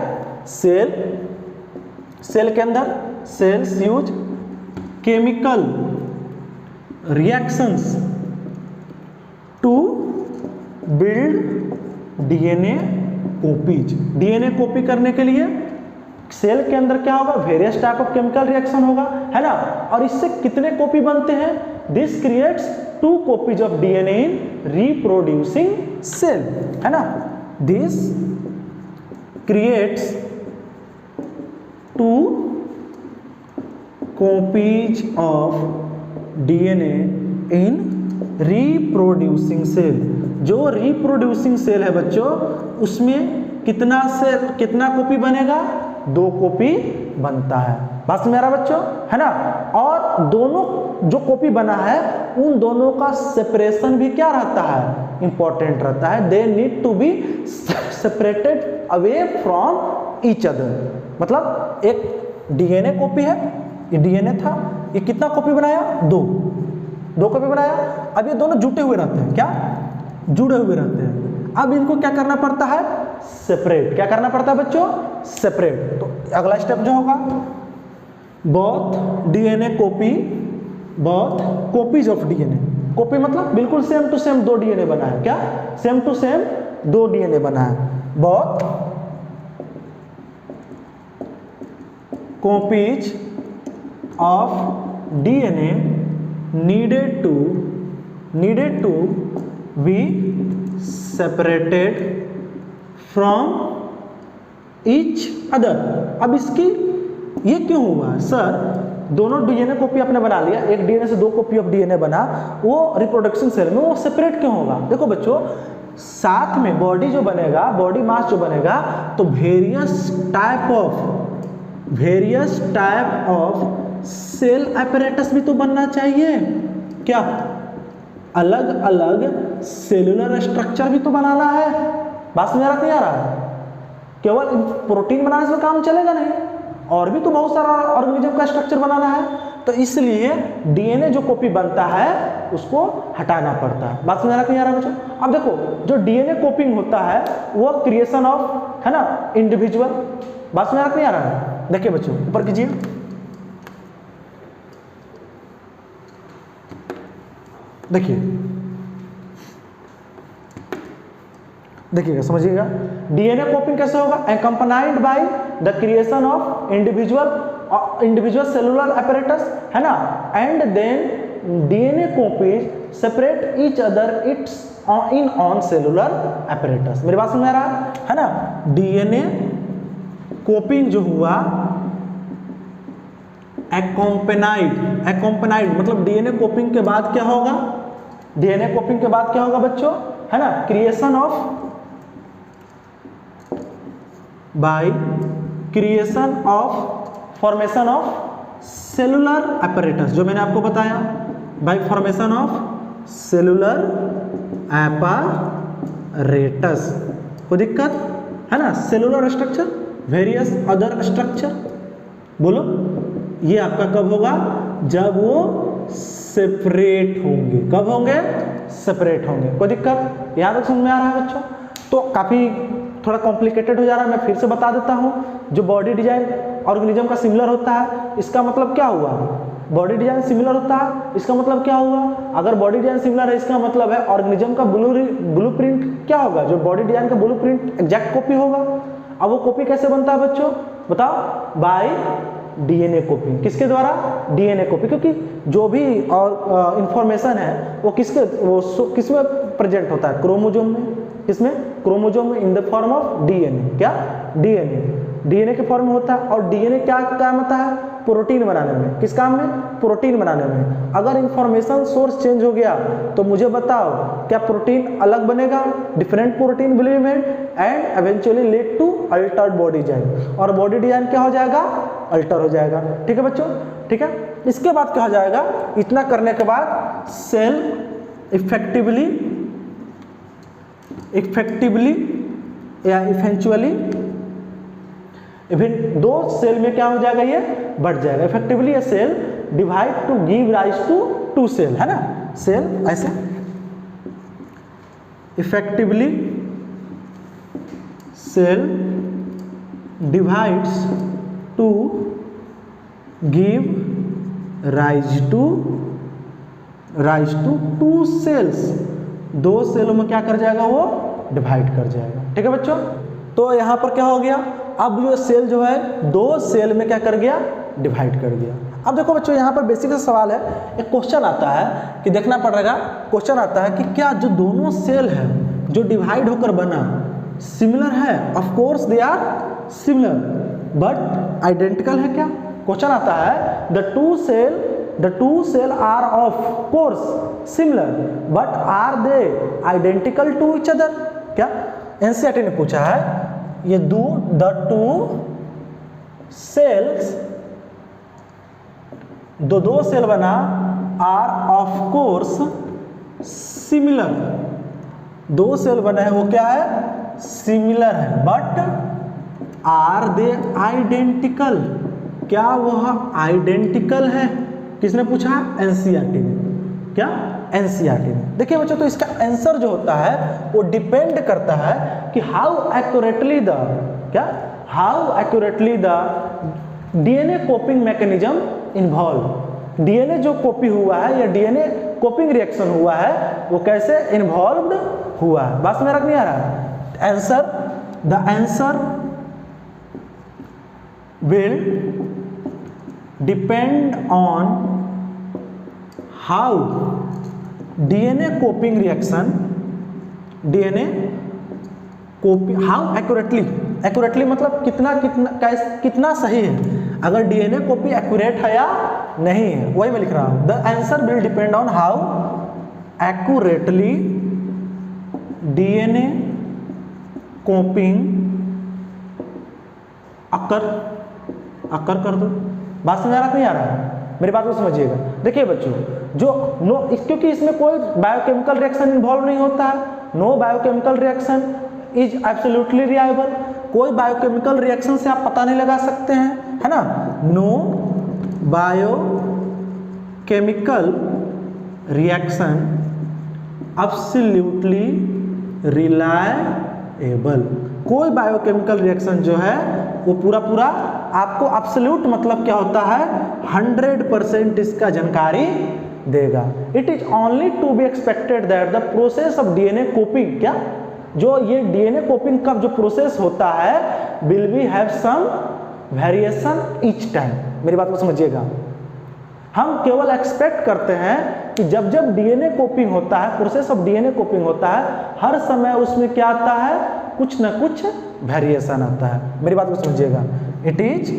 सेल के अंदर cells use chemical reactions to build DNA copies. DNA copy करने के लिए सेल के अंदर क्या होगा, various type of chemical reaction होगा, है ना, और इससे कितने कॉपी बनते हैं, this creates 2 copies of DNA in reproducing cell, है ना, this creates 2 copies of DNA in reproducing cell. जो रिप्रोड्यूसिंग सेल है बच्चों, उसमें कितना कॉपी बनेगा, 2 कॉपी बनता है। बात समझ आ रहा बच्चों, है ना, और दोनों जो कॉपी बना है उन दोनों का सेपरेशन भी क्या रहता है, इंपॉर्टेंट रहता है। They need to be separated away from each other. मतलब एक डीएनए कॉपी है, ये डीएनए था, ये कितना कॉपी बनाया, 2 कॉपी बनाया। अब ये दोनों जुटे हुए रहते हैं, क्या जुड़े हुए रहते हैं। अब इनको क्या करना पड़ता है, सेपरेट। क्या करना पड़ता है बच्चों, सेपरेट। तो अगला स्टेप जो होगा, both DNA copy, both copies of DNA. Copy मतलब बिल्कुल सेम टू सेम 2 डीएनए बना है, क्या सेम टू सेम 2 डीएनए बना है। Both copies of DNA needed to be separated from each other। अब इसकी ये क्यों हुआ सर, दोनों डीएनए कॉपी आपने बना लिया, एक डीएनए से 2 कॉपी ऑफ डीएनए बना, वो रिप्रोडक्शन सेल में वो सेपरेट क्यों होगा। देखो बच्चों, साथ में बॉडी जो बनेगा, बॉडी मास जो बनेगा, तो various type of cell apparatus भी तो बनना चाहिए, क्या अलग अलग सेलुलर स्ट्रक्चर भी तो बनाना है। बात समझ नहीं आ रहा है, केवल प्रोटीन बनाने से काम चलेगा नहीं, और भी तो बहुत सारा ऑर्गेनिज्म का स्ट्रक्चर बनाना है। तो इसलिए डीएनए जो कॉपी बनता है उसको हटाना पड़ता है। बात समझ नहीं आ रहा बच्चों। अब देखो, जो डीएनए कॉपिंग होता है वो क्रिएशन ऑफ, है ना, इंडिविजुअल। बात समझ नहीं आ रहा है। देखिए बच्चों, ऊपर कीजिए, देखिएगा, समझिएगा। डीएनए कॉपिंग कैसे होगा, accompanied by the creation of individual cellular apparatus, है ना, and then DNA copies separate each other in on cellular apparatus। मेरी बात समझ आ रहा है ना। डीएनए कॉपिंग जो हुआ accompanied मतलब डीएनए कॉपिंग के बाद क्या होगा, डीएनए कॉपिंग के बाद क्या होगा बच्चों, है ना, creation of by creation of formation of cellular apparatus, जो मैंने आपको बताया, by formation of cellular apparatus। कोई दिक्कत है ना, cellular structure, various other structure. बोलो, ये आपका कब होगा, जब वो सेपरेट होंगे। कब होंगे, सेपरेट होंगे। कोई दिक्कत, यहाँ तक समझ में आ रहा है बच्चों। तो काफी थोड़ा कॉम्प्लिकेटेड हो जा रहा है, मैं फिर से बता देता हूँ। जो बॉडी डिजाइन ऑर्गेनिज्म का सिमिलर होता है, इसका मतलब क्या हुआ, बॉडी डिजाइन सिमिलर होता है, इसका मतलब क्या हुआ, अगर बॉडी डिजाइन सिमिलर है इसका मतलब है ऑर्गेनिज्म का ब्लूप्रिंट क्या होगा, जो बॉडी डिजाइन का ब्लूप्रिंट एग्जैक्ट कॉपी होगा। अब वो कॉपी कैसे बनता है बच्चों, बताओ, बाय डीएनए कॉपी। किसके द्वारा, डीएनए कॉपी, क्योंकि जो भी और इंफॉर्मेशन है वो किसमें प्रेजेंट होता है, क्रोमोजोम में। किसमें, क्रोमोजोम में, in the form of DNA. क्या, डीएनए के फॉर्म में होता है। और डीएनए क्या काम होता है, प्रोटीन बनाने में। किस काम में, प्रोटीन बनाने में। अगर इंफॉर्मेशन सोर्स चेंज हो गया तो मुझे बताओ, क्या प्रोटीन अलग बनेगा, different protein will be made and eventually lead to altered body design, और बॉडी डिजाइन क्या हो जाएगा, अल्टर हो जाएगा। ठीक है बच्चों, ठीक है। इसके बाद क्या हो जाएगा, इतना करने के बाद सेल इफेक्टिवली या इवेंचुअली, इवन 2 सेल में क्या हो जाएगा, ये बढ़ जाएगा। इफेक्टिवली ये cell divide to give rise to 2 cell, है ना, सेल ऐसे effectively cell divides to give rise to 2 cells. 2 सेलों में क्या कर जाएगा, वो डिवाइड कर जाएगा। ठीक है बच्चों। तो यहाँ पर क्या हो गया, अब ये सेल जो है 2 सेल में क्या कर गया, डिवाइड कर दिया। अब देखो बच्चों यहाँ पर बेसिक सा सवाल है, एक क्वेश्चन आता है कि देखना पड़ेगा, क्वेश्चन आता है कि क्या जो दोनों सेल है जो डिवाइड होकर बना सिमिलर है, of course they are similar, but identical है क्या। क्वेश्चन आता है the two cell are of course similar but are they identical to each other. क्या एनसीईआरटी ने पूछा है, ये द टू सेल्स, दो सेल बना are of course similar, 2 cell बने हैं वो क्या है, सिमिलर है, बट आर दे आइडेंटिकल, क्या वह आइडेंटिकल है। किसने पूछा, एनसीईआरटी ने। क्या, एनसीईआरटी ने। देखिए बच्चों, तो इसका आंसर जो होता है वो डिपेंड करता है कि how accurately the DNA coping mechanism involve, DNA जो कॉपी हुआ है या डीएनए कोपिंग रिएक्शन हुआ है वो कैसे इन्वॉल्व हुआ है। बात में रख नहीं आ रहा है। The answer will depend on how DNA coping reaction, DNA copy, how accurately मतलब कितना सही है, अगर DNA कॉपी एक्यूरेट है या नहीं है, वही मैं लिख रहा हूं। The answer will depend on how accurately DNA copying occur कर दो। बात समझ आ रहा नहीं आ रहा है, मेरी बात को समझिएगा। देखिए बच्चों, जो क्योंकि इसमें कोई बायोकेमिकल रिएक्शन इन्वॉल्व नहीं होता है, no biochemical reaction is absolutely reliable, कोई बायोकेमिकल रिएक्शन से आप पता नहीं लगा सकते हैं, है ना। No biochemical reaction absolutely reliable, कोई बायोकेमिकल रिएक्शन जो है वो पूरा आपको एब्सोल्यूट मतलब क्या होता है, 100% इसका जानकारी देगा। It is only to be expected that the process of DNA copying, क्या जो ये डीएनए कोपिंग का जो प्रोसेस होता है will be have some variation each time. मेरी बात को समझिएगा, हम केवल एक्सपेक्ट करते हैं कि जब डीएनए कोपिंग होता है, प्रोसेस ऑफ डीएनए कोपिंग होता है, हर समय उसमें क्या आता है, कुछ ना कुछ वेरिएशन आता है। मेरी बात को समझिएगा, it is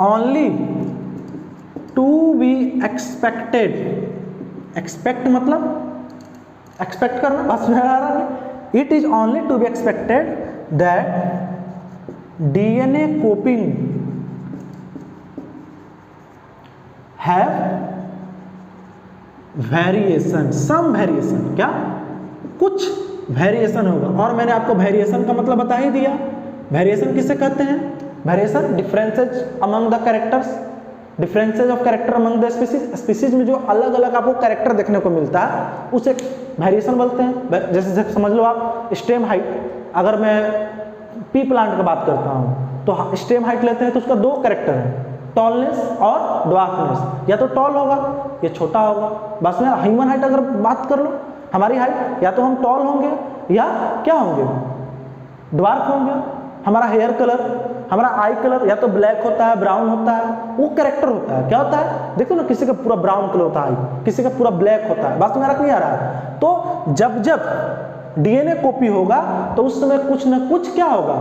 only to be expected, expect मतलब एक्सपेक्ट करना, बात समझ आ रहा है। It is only to be expected that DNA copying have variation, some variation, क्या कुछ वेरिएशन होगा। और मैंने आपको वेरिएशन का मतलब बता ही दिया। वेरिएशन किसे कहते हैं, variation differences among the characters, differences of character among the species, species में जो अलग अलग आपको कैरेक्टर देखने को मिलता है उसे वेरिएशन बोलते हैं। जैसे समझ लो आप स्टेम हाइट, अगर मैं पी प्लांट की बात करता हूँ तो स्टेम हाइट लेते हैं तो उसका 2 कैरेक्टर है, टॉलनेस और ड्वार्फनेस। या तो टॉल होगा या छोटा होगा। बस में ह्यूमन हाइट अगर बात कर लो, हमारी हाइट या तो हम टॉल होंगे या क्या होंगे, ड्वार्फ होंगे। हमारा हेयर कलर, हमारा आई कलर या तो ब्लैक होता है, ब्राउन होता है, वो कैरेक्टर होता है। क्या होता है, देखो ना, किसी का पूरा ब्राउन कलर होता है, किसी का पूरा ब्लैक होता है। बात मेरा नहीं आ रहा है। तो जब डीएनए कॉपी होगा तो उस समय कुछ ना कुछ क्या होगा,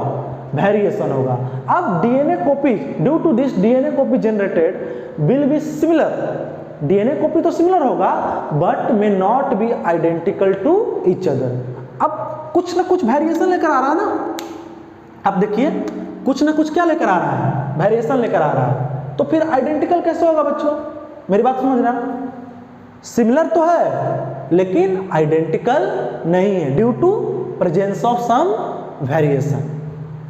वेरिएशन होगा। अब DNA copy, due to this DNA copy generated will be similar, DNA copy तो सिमिलर होगा but may not be identical to each other. अब कुछ ना कुछ वेरिएशन लेकर आ रहा है ना। अब देखिए, कुछ ना कुछ क्या लेकर आ रहा है, वेरिएशन लेकर आ रहा है। तो फिर आइडेंटिकल कैसे होगा बच्चों, मेरी बात समझना। सिमिलर तो है लेकिन आइडेंटिकल नहीं है, due to presence of some variation.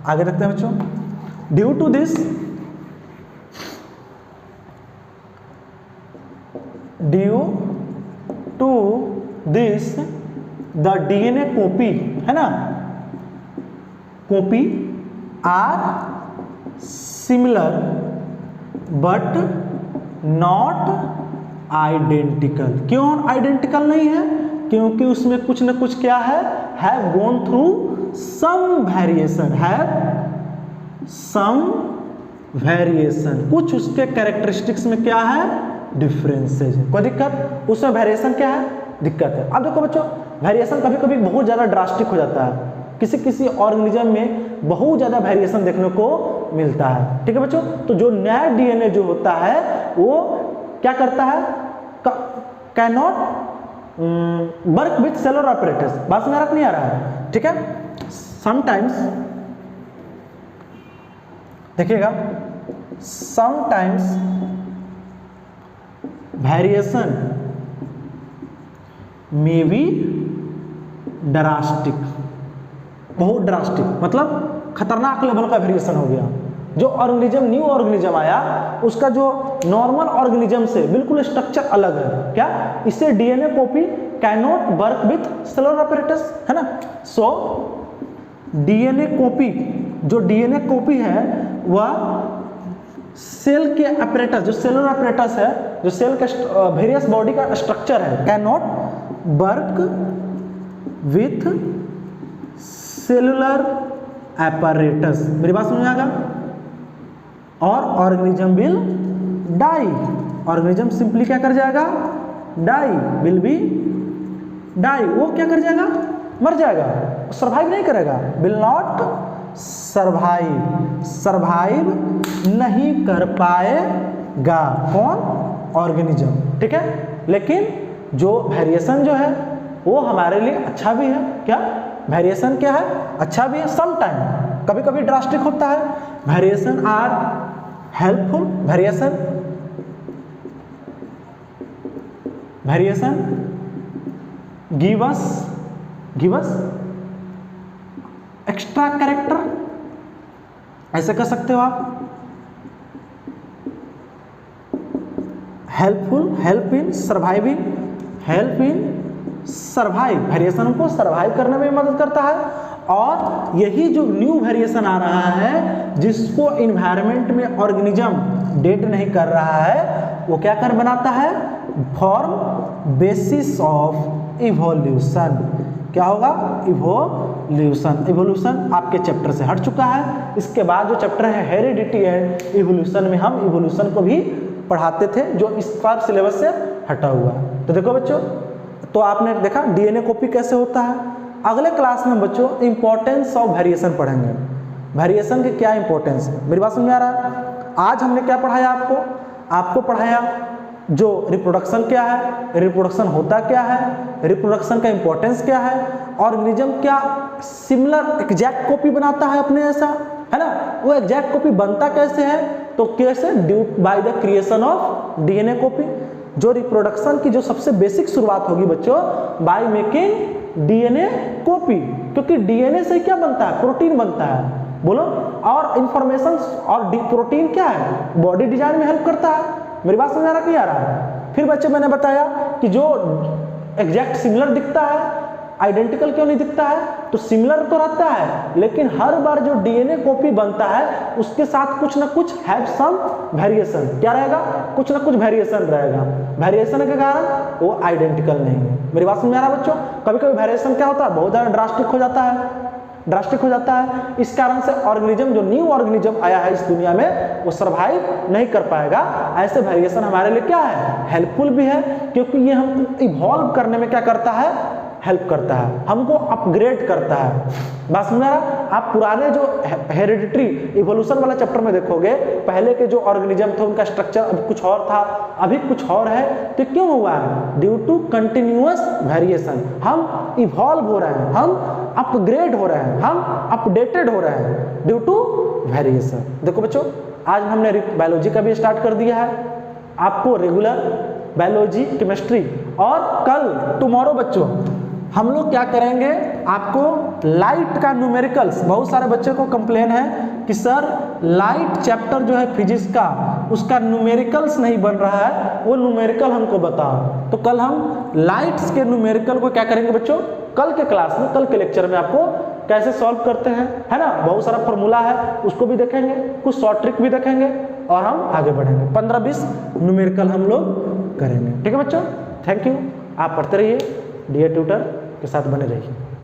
आगे देखते हैं बच्चों, due to this the DNA copy, है ना, copy are similar but not identical. क्यों आइडेंटिकल नहीं है, क्योंकि उसमें कुछ ना कुछ क्या है, have gone through some variation, have some variation, कुछ उसके कैरेक्टरिस्टिक्स में क्या है, डिफरेंसेज है। कोई दिक्कत, उसमें वेरिएशन क्या है, दिक्कत है। अब देखो बच्चों, वेरिएशन कभी कभी बहुत ज़्यादा ड्रास्टिक हो जाता है, किसी किसी ऑर्गेनिज्म में बहुत ज़्यादा वेरिएशन देखने को मिलता है, ठीक है बच्चों। तो जो नया डीएनए जो होता है वो क्या करता है, can not work with cellular apparatus, बात समझ आ नहीं आ रहा है, ठीक है। समटाइम्स देखिएगा, sometimes variation may be drastic, बहुत ड्रास्टिक मतलब खतरनाक लेवल का वेरिएशन हो गया। जो ऑर्गेनिज्म, न्यू ऑर्गेनिज्म आया, उसका जो नॉर्मल ऑर्गेनिज्म से बिल्कुल स्ट्रक्चर अलग है, क्या, इससे DNA copy can not work with cellular apparatus, है ना। सो डीएनए कॉपी, जो डीएनए कॉपी है वह सेल के apparatus, जो सेलुलर apparatus है, जो सेल का वेरियस बॉडी का स्ट्रक्चर है, can not work with cellular apparatus, मेरी बात समझ आएगा, और organism will die, organism simply क्या कर जाएगा, डाई, विल बी डाई, वो क्या कर जाएगा, मर जाएगा, सर्वाइव नहीं करेगा, विल नॉट सर्वाइव, सर्वाइव नहीं कर पाएगा, कौन, ऑर्गेनिज्म, ठीक है। लेकिन जो वेरिएशन जो है वो हमारे लिए अच्छा भी है, क्या, वेरिएशन क्या है, अच्छा भी है। सम टाइम कभी कभी ड्रास्टिक होता है, variation are helpful, variation give us extra character, ऐसे कह सकते हो आप, helpful, help in surviving, help in survive, variation को सर्वाइव करने में मदद करता है। और यही जो न्यू वेरिएशन आ रहा है, जिसको इन्वायरमेंट में ऑर्गेनिज्म डेट नहीं कर रहा है, वो क्या कर बनाता है, फॉर्म बेसिस ऑफ इवोल्यूशन, क्या होगा, इवोल्यूशन। इवोल्यूशन आपके चैप्टर से हट चुका है, इसके बाद जो चैप्टर है हेरिडिटी एंड इवोल्यूशन में हम इवोल्यूशन को भी पढ़ाते थे, जो इस बार सिलेबस से हटा हुआ है। तो देखो बच्चों, तो आपने देखा डीएनए कॉपी कैसे होता है। अगले क्लास में बच्चों इंपॉर्टेंस ऑफ वेरिएशन पढ़ेंगे, वेरिएशन के क्या इंपॉर्टेंस है, मेरी बात समझ में आ रहा है। आज हमने क्या पढ़ाया, आपको पढ़ाया जो रिप्रोडक्शन क्या है, रिप्रोडक्शन होता क्या है, रिप्रोडक्शन का इंपॉर्टेंस क्या है, ऑर्गेनिज्म क्या सिमिलर एग्जैक्ट कॉपी बनाता है अपने ऐसा, है ना, वो एग्जैक्ट कॉपी बनता कैसे है, तो कैसे, due by the creation of DNA copy. जो रिप्रोडक्शन की जो सबसे बेसिक शुरुआत होगी बच्चों, बाय मेकिंग डीएनए कॉपी, क्योंकि डीएनए से क्या बनता है, प्रोटीन बनता है, बोलो, और इंफॉर्मेशन और प्रोटीन क्या है, बॉडी डिजाइन में हेल्प करता है। मेरी बात समझ आ रहा, नहीं आ रहा है। फिर बच्चे मैंने बताया कि जो एग्जैक्ट सिमिलर दिखता है, आइडेंटिकल क्यों नहीं दिखता है, तो सिमिलर तो रहता है, लेकिन हर बार जो डीएनए कॉपी बनता है उसके साथ कुछ ना कुछ हैव सम वेरिएशन, क्या रहेगा, कुछ ना कुछ वेरिएशन रहेगा, वेरिएशन के कारण वो आइडेंटिकल नहीं है। मेरी बात समझ में आ रहा है बच्चों। कभी कभी वेरिएशन क्या होता है, बहुत ज़्यादा ड्रास्टिक हो जाता है, ड्रास्टिक हो जाता है, इस कारण से ऑर्गेनिज्म, जो न्यू ऑर्गेनिज्म आया है इस दुनिया में, वो सर्वाइव नहीं कर पाएगा। ऐसे वेरिएशन हमारे लिए क्या है, हेल्पफुल भी है, क्योंकि ये हमको इवॉल्व करने में क्या करता है, हेल्प करता है, हमको अपग्रेड करता है। बस मेरा आप पुराने जो हेरिडिटरी इवोल्यूशन वाला चैप्टर में देखोगे, पहले के जो ऑर्गेनिज्म थे उनका स्ट्रक्चर अभी कुछ और था, अभी कुछ और है, तो क्यों हुआ है, ड्यू टू कंटिन्यूअस वेरिएशन। हम इवॉल्व हो रहे हैं, हम अपग्रेड हो रहे हैं, हम अपडेटेड हो रहे हैं ड्यू टू वेरिएशन। देखो बच्चों, आज हमने बायोलॉजी का भी स्टार्ट कर दिया है, आपको रेगुलर बायोलॉजी, केमिस्ट्री, और कल टुमारो बच्चों हम लोग क्या करेंगे, आपको लाइट का न्यूमेरिकल्स। बहुत सारे बच्चे को कंप्लेन है कि सर लाइट चैप्टर जो है फिजिक्स का, उसका न्यूमेरिकल्स नहीं बन रहा है, वो न्यूमेरिकल हमको बताओ। तो कल हम लाइट्स के न्यूमेरिकल को क्या करेंगे बच्चों, कल के क्लास में, कल के लेक्चर में आपको कैसे सॉल्व करते हैं, है ना, बहुत सारा फॉर्मूला है, उसको भी देखेंगे, कुछ शॉर्ट ट्रिक भी देखेंगे, और हम आगे बढ़ेंगे। 15-20 न्यूमेरिकल हम लोग करेंगे, ठीक है बच्चों। थैंक यू, आप पढ़ते रहिए, डियर ट्यूटर के साथ बने रहिए।